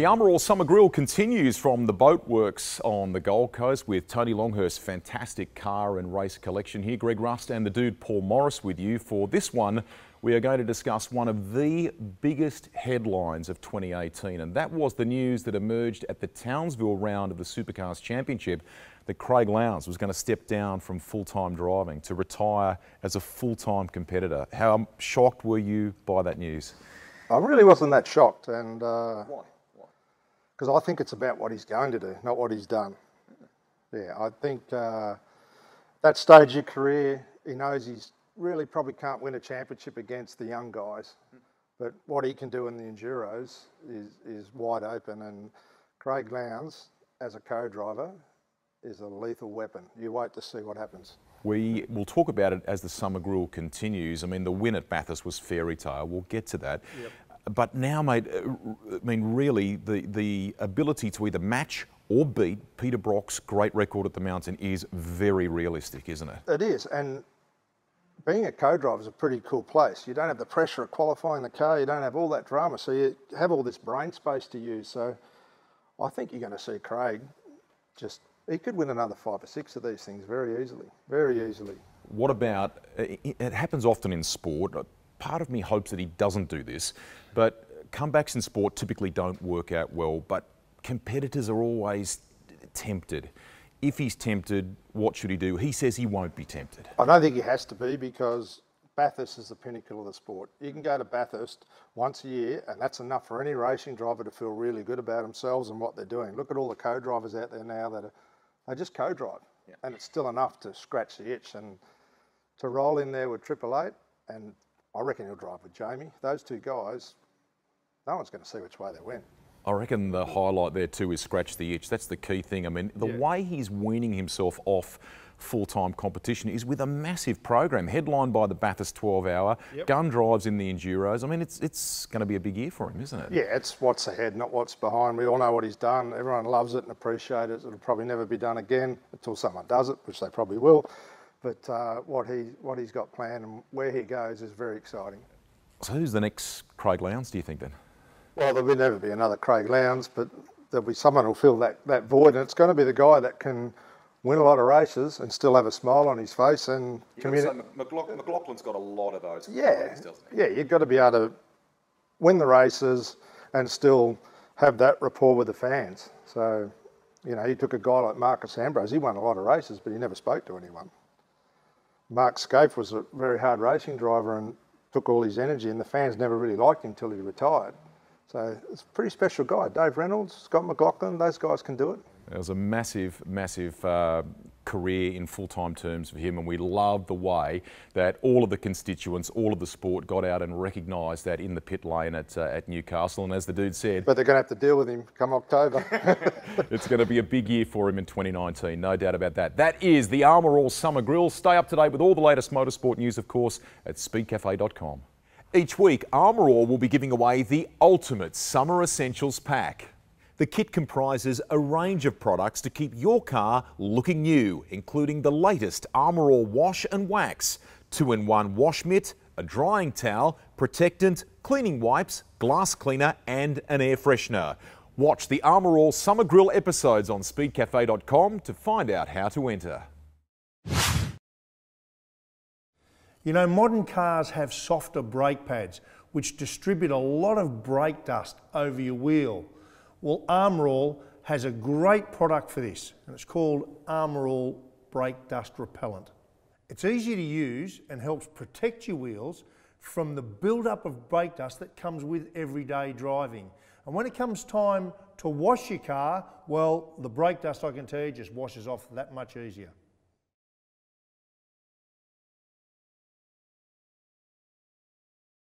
The Armour Summer Grill continues from the Boatworks on the Gold Coast with Tony Longhurst's fantastic car and race collection here. Greg Rust and the dude Paul Morris with you. For this one, we are going to discuss one of the biggest headlines of 2018, and that was the news that emerged at the Townsville round of the Supercars Championship that Craig Lowndes was going to step down from full-time driving to retire as a full-time competitor. How shocked were you by that news? I really wasn't that shocked, and Why? because I think it's about what he's going to do, not what he's done. Yeah, I think that stage of your career, he knows he's really probably can't win a championship against the young guys, but what he can do in the Enduros is wide open, and Craig Lowndes, as a co-driver, is a lethal weapon. You wait to see what happens. We will talk about it as the Summer Grill continues. I mean, the win at Bathurst was fairy tale. We'll get to that. Yep. But now, mate, I mean, really, the ability to either match or beat Peter Brock's great record at the mountain is very realistic, isn't it? It is, and being a co-driver is a pretty cool place. You don't have the pressure of qualifying the car, you don't have all that drama, so you have all this brain space to use. So I think you're going to see Craig he could win another 5 or 6 of these things very easily, very easily. What about, it happens often in sport, part of me hopes that he doesn't do this, but comebacks in sport typically don't work out well, but competitors are always tempted. If he's tempted, what should he do? He says he won't be tempted. I don't think he has to be, because Bathurst is the pinnacle of the sport. You can go to Bathurst once a year, and that's enough for any racing driver to feel really good about themselves and what they're doing. Look at all the co-drivers out there now that they just co-drive, yeah, and it's still enough to scratch the itch. And to roll in there with 888, and I reckon he'll drive with Jamie. Those two guys, no one's going to see which way they win. I reckon the highlight there too is scratch the itch. That's the key thing. I mean, the way he's weaning himself off full-time competition is with a massive program headlined by the Bathurst 12-hour, gun drives in the Enduros. I mean, it's going to be a big year for him, isn't it? Yeah, it's what's ahead, not what's behind. We all know what he's done. Everyone loves it and appreciates it. It'll probably never be done again until someone does it, which they probably will. But what he's got planned and where he goes is very exciting. So who's the next Craig Lowndes, do you think, then? Well, there will never be another Craig Lowndes, but there'll be someone who'll fill that void, and it's going to be the guy that can win a lot of races and still have a smile on his face and communicate. McLaughlin's got a lot of those. Yeah, yeah, you've got to be able to win the races and still have that rapport with the fans. So, you know, he took a guy like Marcus Ambrose. He won a lot of races, but he never spoke to anyone. Mark Scaife was a very hard racing driver and took all his energy, and the fans never really liked him until he retired. So it's a pretty special guy. Dave Reynolds, Scott McLaughlin, those guys can do it. It was a massive, massive career in full-time terms for him, and we love the way that all of the constituents, all of the sport got out and recognised that in the pit lane at Newcastle. And as the dude said... But they're going to have to deal with him come October. It's going to be a big year for him in 2019, no doubt about that. That is the Armour Summer Grill. Stay up to date with all the latest motorsport news, of course, at speedcafe.com. Each week, Armour will be giving away the ultimate summer essentials pack. The kit comprises a range of products to keep your car looking new, including the latest Armour wash and wax, 2-in-1 wash mitt, a drying towel, protectant, cleaning wipes, glass cleaner and an air freshener. Watch the Armour Summer Grill episodes on speedcafe.com to find out how to enter. You know, modern cars have softer brake pads, which distribute a lot of brake dust over your wheel. Well, Armour has a great product for this, and it's called Armour Brake Dust Repellent. It's easy to use and helps protect your wheels from the build-up of brake dust that comes with everyday driving. And when it comes time to wash your car, well, the brake dust, I can tell you, just washes off that much easier.